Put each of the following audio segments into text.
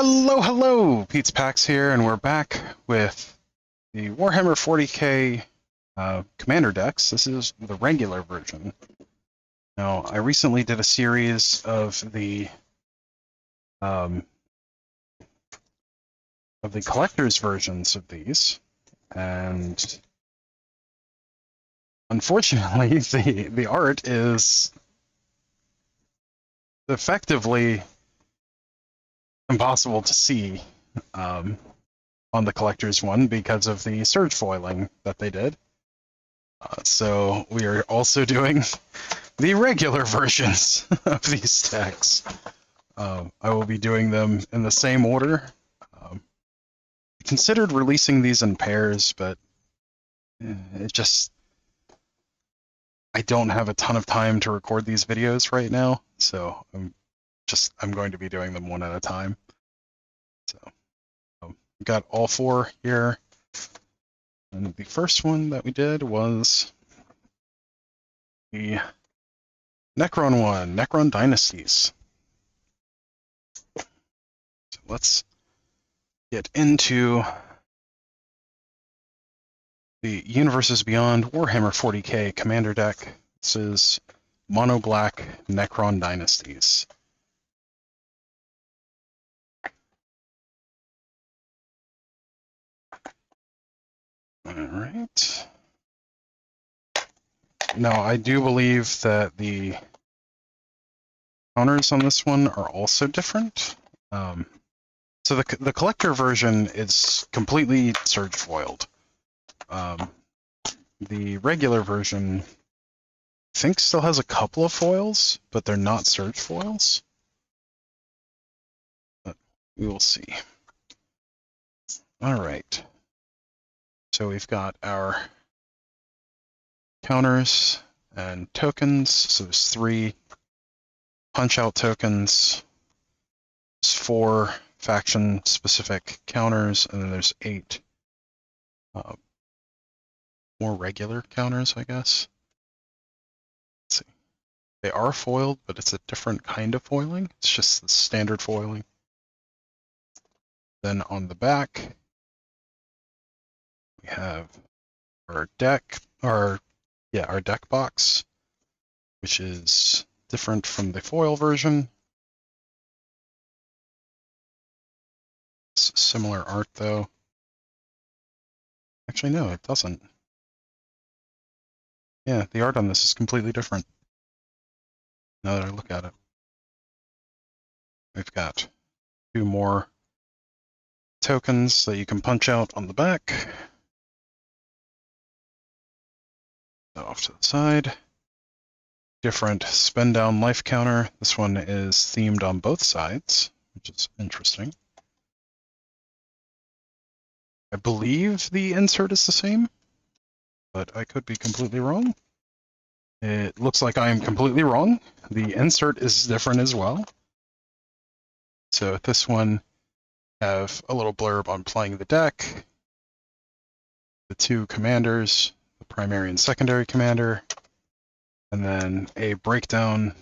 Hello, hello! Pete's Packs here, and we're back with the Warhammer 40k commander decks. This is the regular version. Now, I recently did a series of the collector's versions of these, and unfortunately, the art is effectively impossible to see on the collector's one because of the surge foiling that they did. So we are also doing the regular versions of these decks. I will be doing them in the same order. I considered releasing these in pairs, but I don't have a ton of time to record these videos right now, so I'm going to be doing them one at a time. So we've got all four here. And the first one that we did was the Necron one, Necron Dynasties. So let's get into the Universes Beyond Warhammer 40k commander deck. This is Mono Black Necron Dynasties. Alright. Now, I do believe that the counters on this one are also different. So the collector version is completely surge foiled. The regular version, I think, still has a couple of foils, but they're not surge foils. But we will see. Alright. So we've got our counters and tokens. So there's 3 punch-out tokens. There's 4 faction-specific counters, and then there's 8 more regular counters, I guess. Let's see. They are foiled, but it's a different kind of foiling. It's just the standard foiling. Then on the back, we have our deck, our deck box, which is different from the foil version. It's similar art, though. Actually, no, it doesn't. Yeah, the art on this is completely different. Now that I look at it. We've got 2 more tokens that you can punch out on the back. Off to the side. Different spend down life counter. This one is themed on both sides, which is interesting. I believe the insert is the same, but I could be completely wrong. It looks like I am completely wrong. The insert is different as well. So this one have a little blurb on playing the deck, the 2 commanders, the primary and secondary commander, and then a breakdown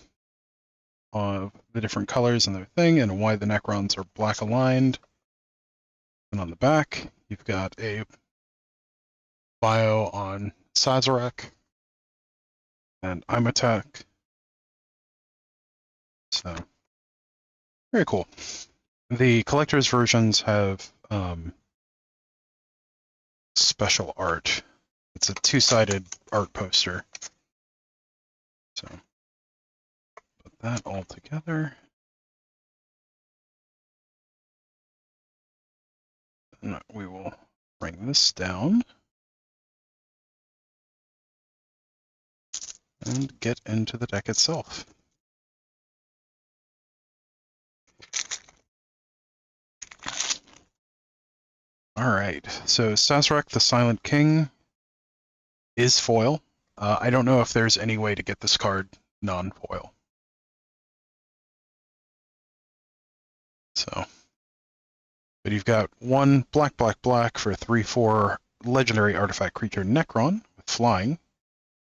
of the different colors in their thing and why the Necrons are black aligned. And on the back, you've got a bio on Sazerac and Imatek. So, very cool. The collector's versions have special art. It's a 2-sided art poster. So, put that all together. And we will bring this down and get into the deck itself. Alright, so Sazerac the Silent King is foil. I don't know if there's any way to get this card non-foil. So, but you've got 1 black, black, black for 3/4 legendary artifact creature Necron with flying.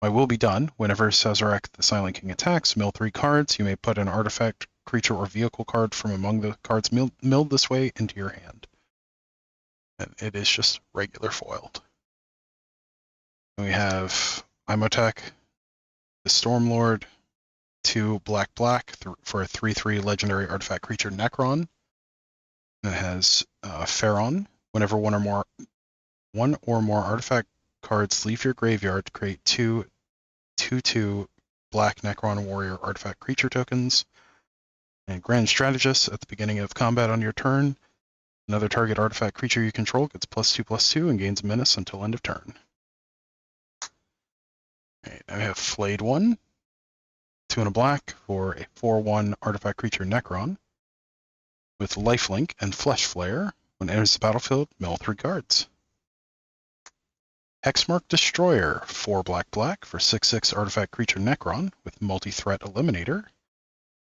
I will be done. Whenever Sazerac the Silent King attacks, mill 3 cards. You may put an artifact creature or vehicle card from among the cards milled this way into your hand. And it is just regular foiled. And we have Imotech, the Stormlord, 2 black for a 3/3 legendary artifact creature Necron. And it has Pharaon. Whenever one or more artifact cards leave your graveyard, create 2/2 black Necron warrior artifact creature tokens. And Grand Strategist, at the beginning of combat on your turn, another target artifact creature you control gets +2/+2 and gains menace until end of turn. Alright, I have Flayed One, 2 and a black for a 4/1 artifact creature Necron with lifelink and Flesh Flare. When it enters the battlefield, mill 3 cards. Hexmark Destroyer, 4 black for 6/6 artifact creature Necron with multi-threat eliminator.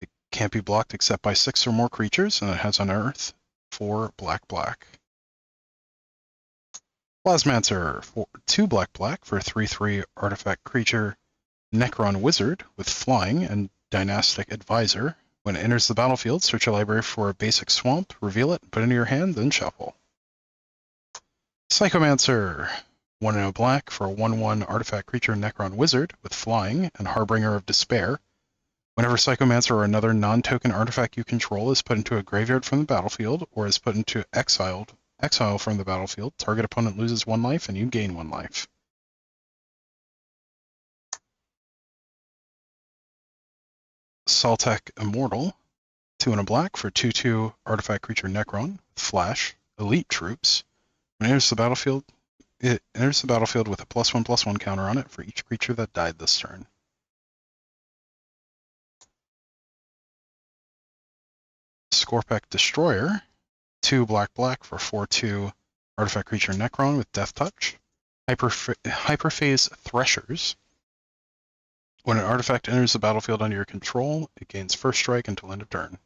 It can't be blocked except by 6 or more creatures, and it has Unearth, 4 black. Plasmancer, 2 black for a 3/3 artifact creature Necron Wizard with flying and Dynastic Advisor. When it enters the battlefield, search your library for a basic swamp, reveal it, put it into your hand, then shuffle. Psychomancer, 1 and a black for a 1/1 artifact creature Necron Wizard with flying and Harbinger of Despair. Whenever Psychomancer or another non-token artifact you control is put into a graveyard from the battlefield or is put into exile from the battlefield, target opponent loses 1 life and you gain 1 life. Saltek Immortal, 2 and a black for 2/2 artifact creature Necron, Flash, Elite Troops. When it enters the battlefield, it enters the battlefield with a +1/+1 counter on it for each creature that died this turn. Scorpek Destroyer, 2 black for 4/2 artifact creature Necron with Death Touch. Hyperphase Threshers. When an artifact enters the battlefield under your control, it gains first strike until end of turn.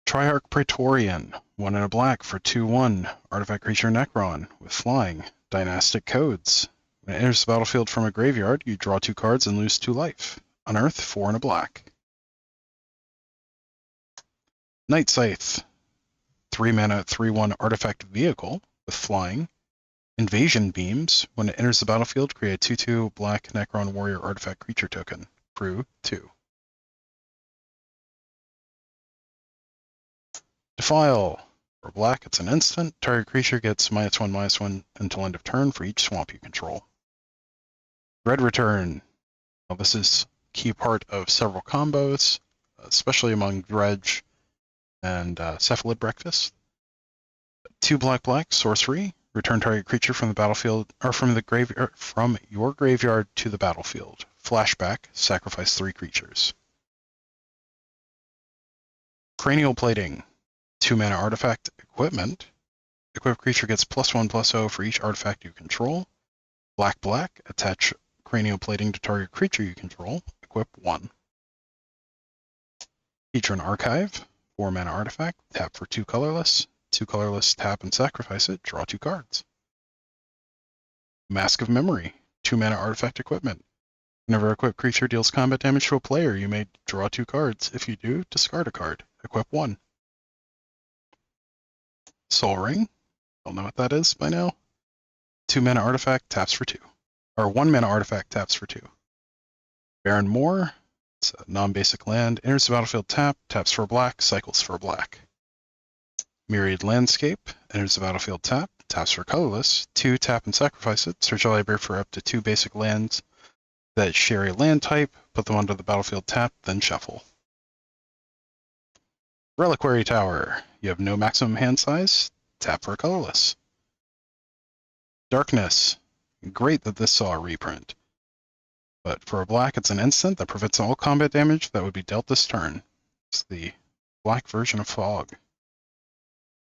Triarch Praetorian, 1 and a black for 2/1 artifact creature Necron with flying, Dynastic Codes. When it enters the battlefield from a graveyard, you draw 2 cards and lose 2 life. Unearth, 4 and a black. Night Scythe, 3 mana 3/1 artifact vehicle with flying, Invasion Beams. When it enters the battlefield, create a 2/2 black Necron warrior artifact creature token. Crew 2. Defile. For black, it's an instant. Target creature gets -1/-1 until end of turn for each swamp you control. Dread Return. Well, this is a key part of several combos, especially among Dredge and Cephalid Breakfast. 2 black sorcery. Return target creature from the battlefield or from your graveyard to the battlefield. Flashback. Sacrifice 3 creatures. Cranial Plating. 2 mana artifact equipment. Equipped creature gets +1/+0 for each artifact you control. Black. Attach cranial plating to target creature you control. Equip 1. Feature Archive. 4 mana artifact. Tap for 2 colorless. 2 colorless, tap and sacrifice it. Draw 2 cards. Mask of Memory. 2 mana artifact equipment. Whenever a equipped creature deals combat damage to a player, you may draw 2 cards. If you do, discard a card. Equip 1. Soul Ring. Don't know what that is by now. 2 mana artifact, taps for 2. Or 1 mana artifact, taps for 2. Baron Moor. It's a non-basic land. Enters the battlefield, taps for black, cycles for black. Myriad Landscape. Enters the battlefield, taps for colorless. 2, tap and sacrifice it. Search your library for up to 2 basic lands that share a land type. Put them onto the battlefield, tap, then shuffle. Reliquary Tower. You have no maximum hand size. Tap for a colorless. Darkness. Great that this saw a reprint. But for a black, it's an instant that prevents all combat damage that would be dealt this turn. It's the black version of Fog.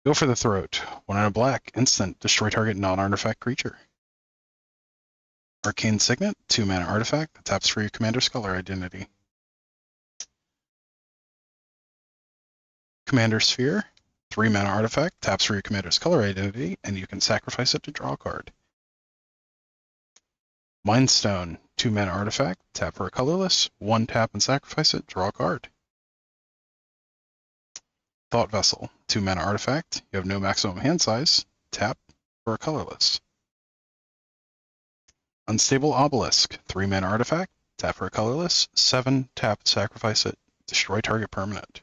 Go for the Throat. 1 and a black, instant, destroy target non-artifact creature. Arcane Signet. 2 mana artifact that taps for your commander's color identity. Commander Sphere. 3 mana artifact, taps for your commander's color identity, and you can sacrifice it to draw a card. Mindstone. 2-mana artifact, tap for a colorless, 1 tap and sacrifice it, draw a card. Thought Vessel, 2-mana artifact, you have no maximum hand size, tap for a colorless. Unstable Obelisk, 3-mana artifact, tap for a colorless, 7 tap, sacrifice it, destroy target permanent.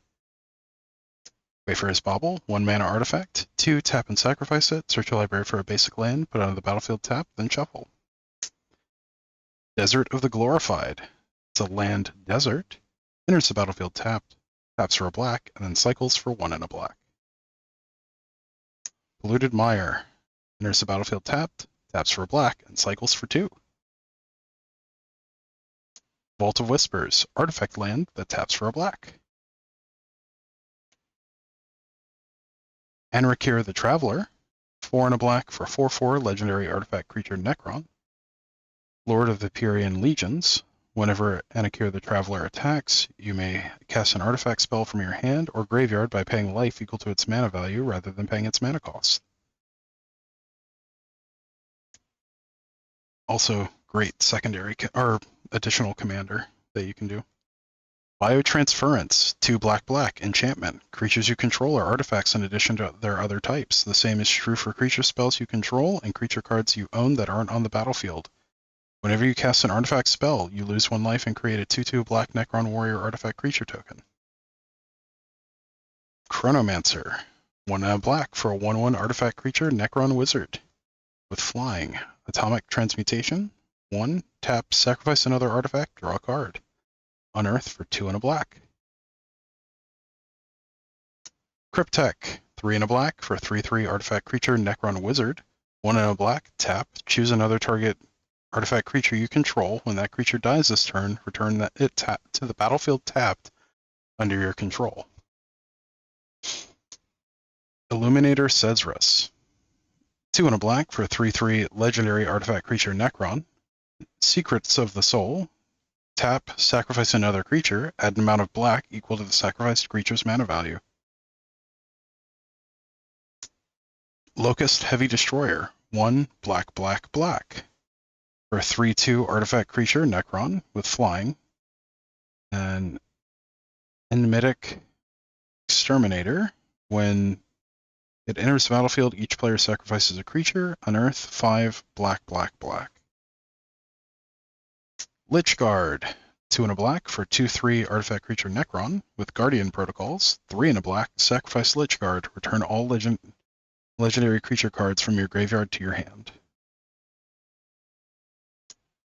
Wayfarer's Bauble, 1-mana artifact, 2 tap and sacrifice it, search your library for a basic land, put it on the battlefield, tap, then shuffle. Desert of the Glorified, it's a land desert, enters the battlefield tapped, taps for a black, and then cycles for 1 and a black. Polluted Mire, enters the battlefield tapped, taps for a black, and cycles for 2. Vault of Whispers, artifact land that taps for a black. Anrakir the Traveler, 4 and a black for 4/4 legendary artifact creature Necron. Lord of the Pyrean Legions, whenever Anrakir the Traveler attacks, you may cast an artifact spell from your hand or graveyard by paying life equal to its mana value rather than paying its mana cost. Also, great secondary or additional commander that you can do. Biotransference, 2 black enchantment. Creatures you control are artifacts in addition to their other types. The same is true for creature spells you control and creature cards you own that aren't on the battlefield. Whenever you cast an artifact spell, you lose 1 life and create a 2/2 black Necron warrior artifact creature token. Chronomancer, 1 and a black for a 1/1 artifact creature Necron wizard. With flying, atomic transmutation, 1 tap, sacrifice another artifact, draw a card. Unearth for 2 and a black. Cryptek, 3 and a black for a 3/3 artifact creature Necron wizard. 1 and a black, tap, choose another target artifact creature you control. When that creature dies this turn, return it to the battlefield tapped under your control. Illuminator Cesrus, 2 and a black for a 3/3 legendary artifact creature Necron. Secrets of the Soul, tap, sacrifice another creature, add an amount of black equal to the sacrificed creature's mana value. Locust Heavy Destroyer, 1 black. For a 3/2 artifact creature Necron with flying. And Enigmatic Exterminator, when it enters the battlefield, each player sacrifices a creature, unearth 5 black. Lichguard, 2 and a black for 2/3 artifact creature Necron with Guardian Protocols. 3 and a black, sacrifice Lichguard, return all legendary creature cards from your graveyard to your hand.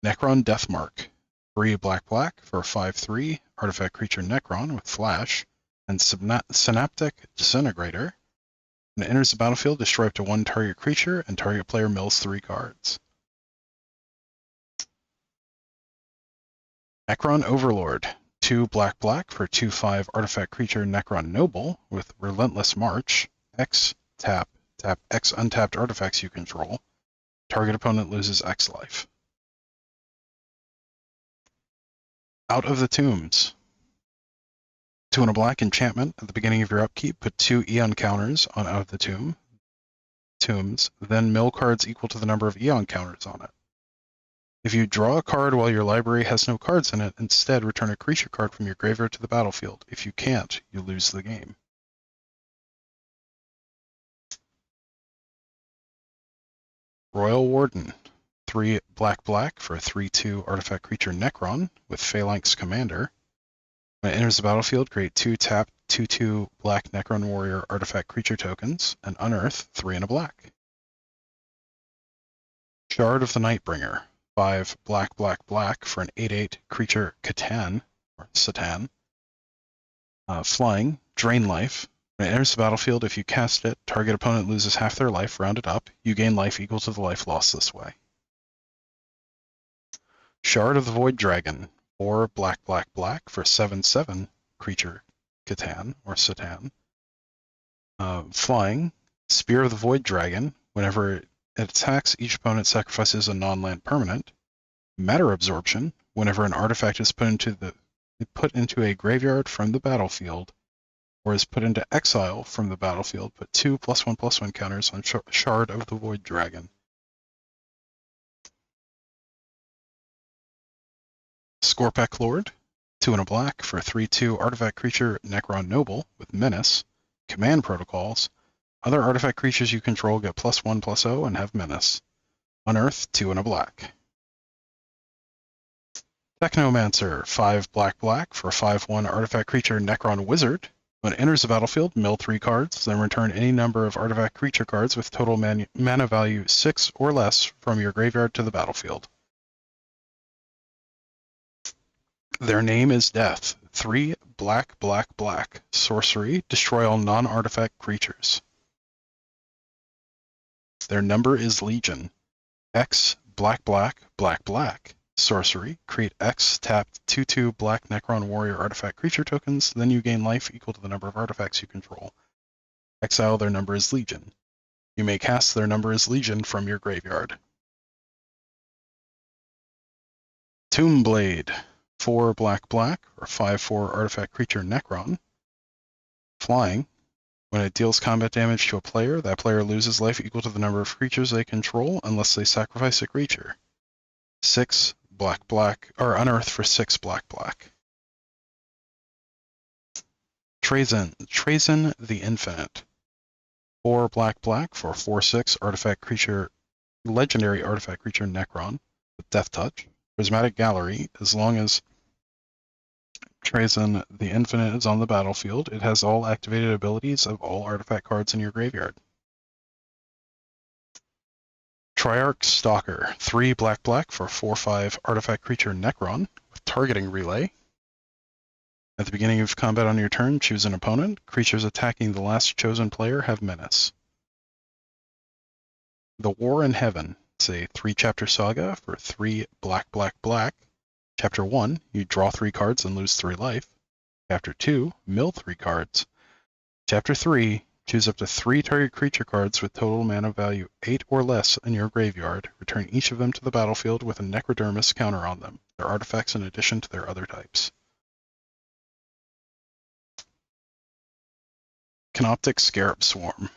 Necron Deathmark, 3 black for a 5/3 artifact creature Necron with Flash and Synaptic Disintegrator. When it enters the battlefield, destroy up to 1 target creature and target player mills 3 cards. Necron Overlord, 2 black for a 2/5 artifact creature Necron Noble with Relentless March. X, tap X untapped artifacts you control. Target opponent loses X life. Out of the Tombs, 2 and a black enchantment. At the beginning of your upkeep, put 2 Eon counters on Out of the Tombs, then mill cards equal to the number of Eon counters on it. If you draw a card while your library has no cards in it, instead return a creature card from your graveyard to the battlefield. If you can't, you lose the game. Royal Warden, 3 black for a 3/2 artifact creature Necron with Phalanx Commander. When it enters the battlefield, create 2 tap 2/2 black Necron warrior artifact creature tokens and unearth 3 and a black. Shard of the Nightbringer, 5 black for an 8/8 creature Catan or Satan. Flying, drain life. When it enters the battlefield, if you cast it, target opponent loses half their life, rounded up. You gain life equal to the life lost this way. Shard of the Void Dragon, 4 black for 7/7 creature Catan or Satan. Flying, Spear of the Void Dragon. Whenever it attacks, each opponent sacrifices a non-land permanent. Matter Absorption. Whenever an artifact is put into a graveyard from the battlefield, or is put into exile from the battlefield, put 2 +1/+1 counters on Shard of the Void Dragon. Scorpek Lord, 2 and a black for a 3/2 artifact creature Necron Noble with Menace, Command Protocols. Other artifact creatures you control get +1/+0 and have Menace. Unearth, 2 and a black. Technomancer, 5 black for a 5/1 artifact creature Necron Wizard. When it enters the battlefield, mill 3 cards, then return any number of artifact creature cards with total mana value 6 or less from your graveyard to the battlefield. Their name is Death. 3 black. Sorcery, destroy all non-artifact creatures. Their number is Legion. X black. Sorcery, create X tapped 2/2 black Necron Warrior artifact creature tokens, then you gain life equal to the number of artifacts you control. Exile their number is Legion. You may cast their number is Legion from your graveyard. Tombblade, 4 black or 5/4 artifact creature Necron. Flying. When it deals combat damage to a player, that player loses life equal to the number of creatures they control unless they sacrifice a creature. 6 black, or unearth for 6 black. Trazen the Infinite. 4 black for 4/6 artifact creature, legendary artifact creature Necron with Death Touch. Prismatic Gallery, as long as Trazen the Infinite is on the battlefield, it has all activated abilities of all artifact cards in your graveyard. Triarch Stalker, 3 black for 4/5 artifact creature Necron with targeting relay. At the beginning of combat on your turn, choose an opponent. Creatures attacking the last chosen player have Menace. The War in Heaven, it's a 3-chapter saga for 3 black. Chapter 1, you draw 3 cards and lose 3 life. Chapter 2, mill 3 cards. Chapter 3, choose up to 3 target creature cards with total mana value 8 or less in your graveyard. Return each of them to the battlefield with a Necrodermis counter on them. They're artifacts in addition to their other types. Canoptic Scarab Swarm.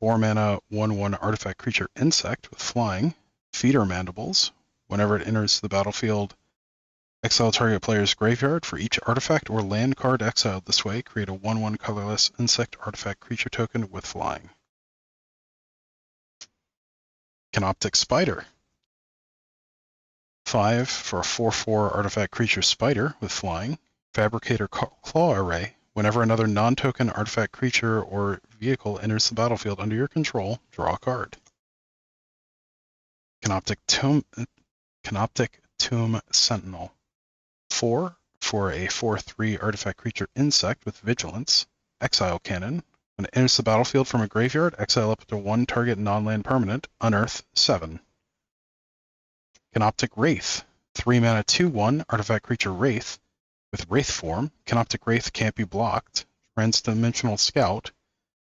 4 mana, 1/1 artifact creature insect with flying. Feeder Mandibles. Whenever it enters the battlefield, exile target player's graveyard. For each artifact or land card exiled this way, create a 1/1 colorless insect artifact creature token with flying. Canoptic Spider. 5 for a 4/4 artifact creature spider with flying. Fabricator Claw Array. Whenever another non-token artifact creature or vehicle enters the battlefield under your control, draw a card. Canoptic Tomb Sentinel. 4 for a 4/3 artifact creature insect with vigilance. Exile Cannon. When it enters the battlefield from a graveyard, exile up to 1 target non-land permanent. Unearth 7. Canoptic Wraith. 3 mana 2/1 artifact creature Wraith with Wraith form. Canoptic Wraith can't be blocked. Transdimensional Scout.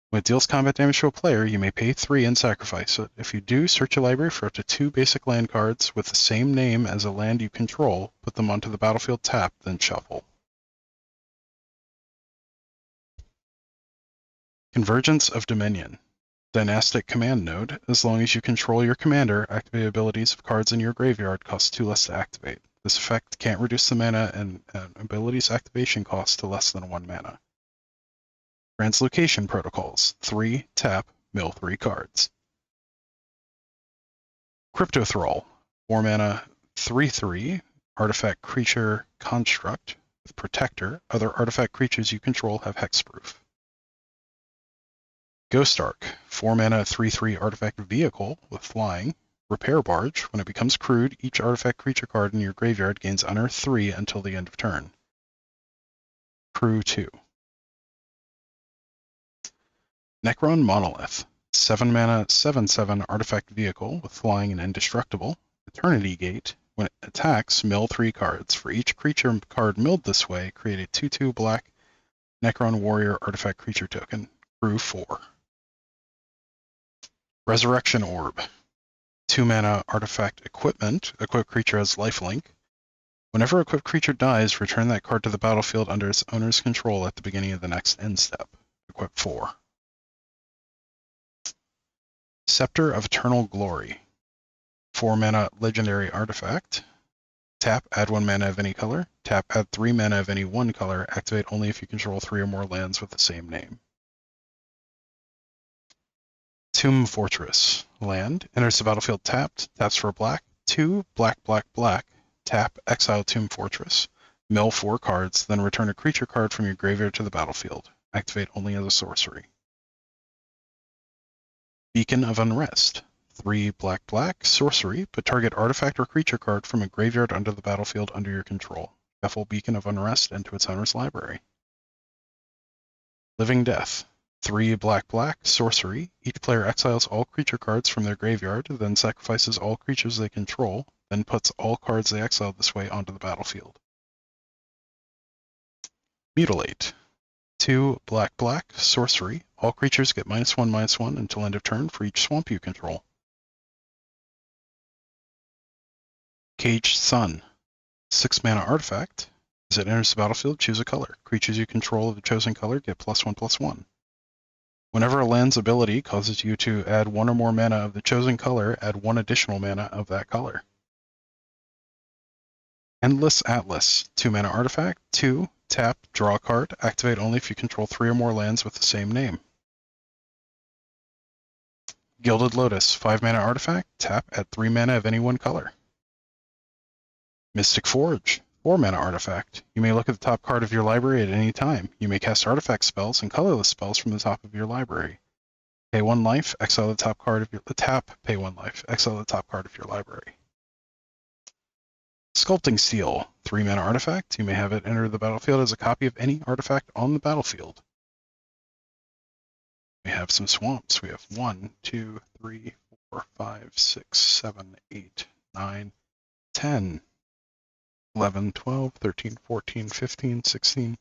When it deals combat damage to a player, you may pay 3 and sacrifice it. If you do, search a library for up to 2 basic land cards with the same name as a land you control, put them onto the battlefield tapped, then shuffle. Convergence of Dominion. Dynastic Command Node. As long as you control your commander, activate abilities of cards in your graveyard cost 2 less to activate. This effect can't reduce the mana and abilities activation cost to less than 1 mana. Translocation Protocols. 3 tap, mill 3 cards. Cryptothrall. 4 mana, 3/3 artifact creature construct with Protector. Other artifact creatures you control have hexproof. Ghost Ark. 4 mana, 3/3 artifact vehicle with flying. Repair Barge. When it becomes crewed, each artifact creature card in your graveyard gains Unearth 3 until the end of turn. Crew 2. Necron Monolith. 7 mana, 7/7 artifact vehicle with flying and indestructible. Eternity Gate. When it attacks, mill 3 cards. For each creature card milled this way, create a 2/2 black Necron Warrior artifact creature token. Crew 4. Resurrection Orb. 2 mana artifact equipment. Equipped creature has lifelink. Whenever equipped creature dies, return that card to the battlefield under its owner's control at the beginning of the next end step. Equip 4. Scepter of Eternal Glory. 4 mana legendary artifact. Tap, add 1 mana of any color. Tap, add 3 mana of any one color. Activate only if you control 3 or more lands with the same name. Tomb Fortress. Land. Enters the battlefield tapped. Taps for a black. 2 black, black, black. Tap, exile Tomb Fortress. Mill 4 cards, then return a creature card from your graveyard to the battlefield. Activate only as a sorcery. Beacon of Unrest. 3 black, black, sorcery, put target artifact or creature card from a graveyard under the battlefield under your control. Shuffle Beacon of Unrest into its owner's library. Living Death. 3 black, black, sorcery. Each player exiles all creature cards from their graveyard, then sacrifices all creatures they control, then puts all cards they exiled this way onto the battlefield. Mutilate. 2 black, black, sorcery. All creatures get -1/-1 until end of turn for each swamp you control. Caged Sun. 6 mana artifact. As it enters the battlefield, choose a color. Creatures you control of the chosen color get +1/+1. Whenever a land's ability causes you to add 1 or more mana of the chosen color, add 1 additional mana of that color. Endless Atlas. 2 mana artifact. 2, tap, draw a card. Activate only if you control 3 or more lands with the same name. Gilded Lotus. 5 mana artifact. Tap, add 3 mana of any one color. Mystic Forge. 4 mana artifact. You may look at the top card of your library at any time. You may cast artifact spells and colorless spells from the top of your library. Pay 1 life, exile the top card of your pay 1 life, exile the top card of your library. Sculpting Steel. 3 mana artifact. You may have it enter the battlefield as a copy of any artifact on the battlefield. We have some swamps. We have 1, 2, 3, 4, 5, 6, 7, 8, 9, 10. 11, 12, 13, 14, 15, 16,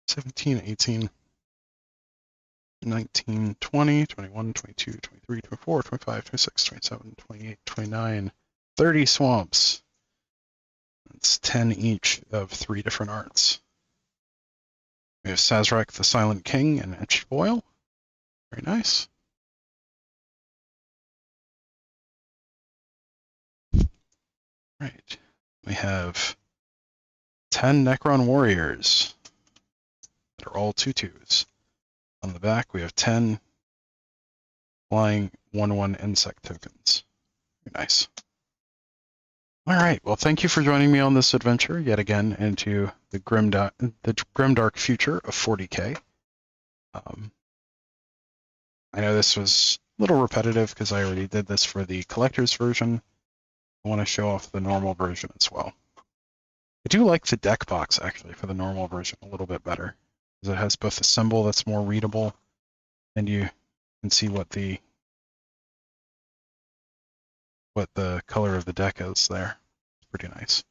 17, 18, 19, 20, 21, 22, 23, 24, 25, 26, 27, 28, 29, 30 swamps. That's 10 each of 3 different arts. We have Sazerac the Silent King and etched foil. Very nice. Right. We have 10 Necron Warriors that are all 2/2s. On the back, we have 10 flying 1/1 insect tokens. Very nice. All right. Well, thank you for joining me on this adventure yet again into the grimdark future of 40K. I know this was a little repetitive because I already did this for the collector's version. I want to show off the normal version as well. I do like the deck box, actually, for the normal version a little bit better, because it has both a symbol that's more readable, and you can see what the color of the deck is there. It's pretty nice.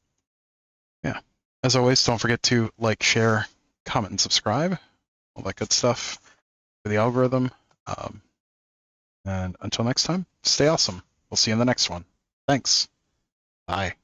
Yeah. As always, don't forget to like, share, comment, and subscribe. All that good stuff for the algorithm. And until next time, stay awesome. We'll see you in the next one. Thanks. Bye.